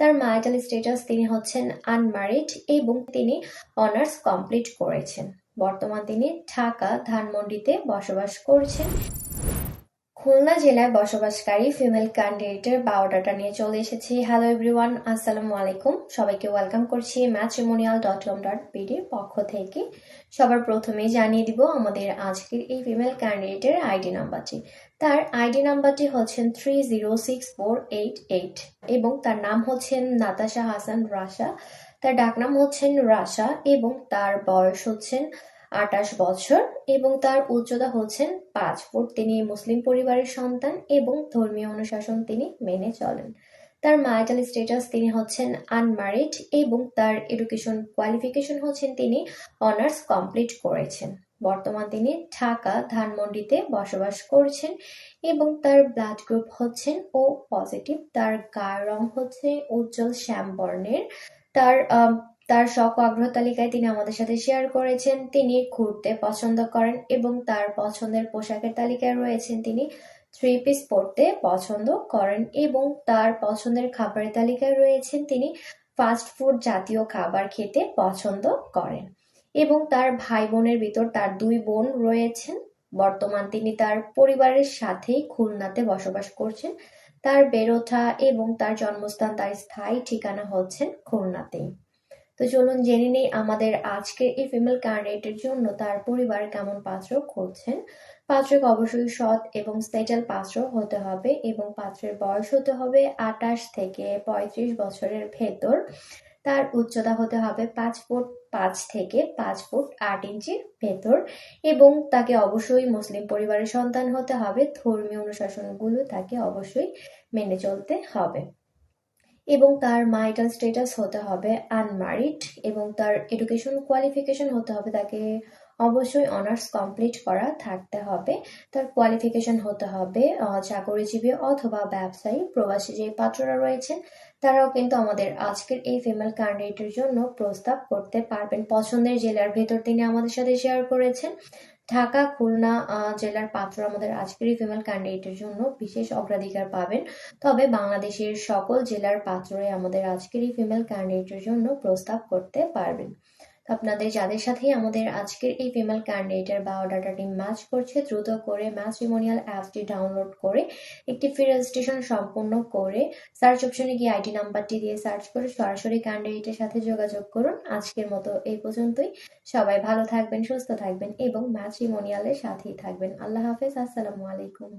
তার marital status তিনি হচ্ছেন আনম্যারিড এবং তিনি অনার্স কমপ্লিট করেছেন। বর্তমান তিনি ঢাকা ধানমন্ডিতে বসবাস করছেন। খুলনা জেলায় বসবাসকারী ফিমেল ক্যান্ডিডেটের বায়োডাটা নিয়ে চলে এসেছি। হ্যালো এভরিওয়ান, আসসালামু আলাইকুম। সবাইকে ওয়েলকাম করছি matrimonial.com.bd পক্ষ থেকে। সবার প্রথমেই জানিয়ে দিব আমাদের আজকের এই ফিমেল ক্যান্ডিডেটের আইডি নাম্বারটি। তার আইডি নাম্বারটি হচ্ছেন 306488 এবং তার নাম হচ্ছেন নাতাশা হাসান রাশা। তার ডাকনাম হচ্ছেন রাশা এবং তার বয়স হচ্ছেন 28 বছর এবং তার উচ্চতা হচ্ছেন 5 ফুট। তিনি মুসলিম পরিবারের সন্তান এবং ধর্মীয় অনুশাসন তিনি মেনে চলেন। তার ম্যারিটাল স্ট্যাটাস তিনি হচ্ছেন আনম্যারিড এবং তার এডুকেশন কোয়ালিফিকেশন হচ্ছেন তিনি অনার্স কমপ্লিট করেছেন। বর্তমান তিনি ঢাকা ধানমন্ডিতে বসবাস করছেন এবং তার ব্লাড গ্রুপ হচ্ছেন ও পজিটিভ। তার গায়ের রং হচ্ছে উজ্জ্বল শ্যাম বর্ণের। তার শখ ও আগ্রহ তালিকায় তিনি আমাদের সাথে শেয়ার করেছেন তিনি ঘুরতে পছন্দ করেন এবং তার পছন্দের পোশাকের তালিকায় রয়েছেন তিনি 3 পিস পরতে পছন্দ করেন এবং তার পছন্দের খাবারের তালিকায় রয়েছেন তিনি ফাস্ট ফুড জাতীয় খাবার খেতে পছন্দ করেন এবং তার ভাই বোনের ভিতর তার 2 বোন রয়েছেন। বর্তমান তিনি তার পরিবারের সাথেই খুলনাতে বসবাস করছেন। তার বেড়ে ওঠা এবং তার জন্মস্থান, তার স্থায়ী ঠিকানা হচ্ছেন খুলনাতেই। তো চলুন জেনে নেই আমাদের আজকের এই ফিমেল ক্যান্ডিডেটের জন্য তার পরিবার কেমন পাত্র খুঁজছেন। পাত্রকে অবশ্যই সৎ এবং স্টেটেল পাত্র হতে হবে এবং পাত্রের বয়স হতে হবে 28 থেকে 35 বছরের ভেতর। তার উচ্চতা হতে হবে 5 ফুট 5 থেকে 5 ফুট 8 ইঞ্চির ভেতর এবং তাকে অবশ্যই মুসলিম পরিবারের সন্তান হতে হবে। ধর্মীয় অনুশাসনগুলো তাকে অবশ্যই মেনে চলতে হবে এবং তার ম্যারিটাল স্ট্যাটাস হতে হবে আনম্যারিড এবং তার এডুকেশন কোয়ালিফিকেশন হতে হবে তাকে অবশ্যই অনার্স কমপ্লিট করা থাকতে হবে। তার কোয়ালিফিকেশন হতে হবে চাকরিজীবী অথবা ব্যবসায়ী। প্রবাসী যে পাত্ররা রয়েছেন তারাও কিন্তু আমাদের আজকের এই ফিমেল ক্যান্ডিডেটের জন্য প্রস্তাব করতে পারবেন। পছন্দের জেলার ভেতর তিনি আমাদের সাথে শেয়ার করেছেন ঢাকা, খুলনা জেলার পাত্র আমাদের আজকের এই ফিমেল ক্যান্ডিডেটের জন্য বিশেষ অগ্রাধিকার পাবেন। তবে বাংলাদেশের সকল জেলার পাত্রই আমাদের আজকের এই ফিমেল ক্যান্ডিডেটের জন্য প্রস্তাব করতে পারবেন। আপনাদের যাদের সাথে আমাদের আজকের এই ফিমেল ক্যান্ডিডেটের বায়োডাটাটি ম্যাচ করছে দ্রুত করে ম্যাট্রিমোনিয়াল অ্যাপটি ডাউনলোড করে একটি ফ্রি রেজিস্ট্রেশন সম্পূর্ণ করে সার্চ অপশনে গিয়ে আইডি নাম্বারটি দিয়ে সার্চ করে সরাসরি ক্যান্ডিডেটের সাথে যোগাযোগ করুন। আজকের মতো এই পর্যন্তই। সবাই ভালো থাকবেন, সুস্থ থাকবেন এবং ম্যাট্রিমোনিয়ালের সাথেই থাকবেন। আল্লাহ হাফেজ, আসসালামু আলাইকুম।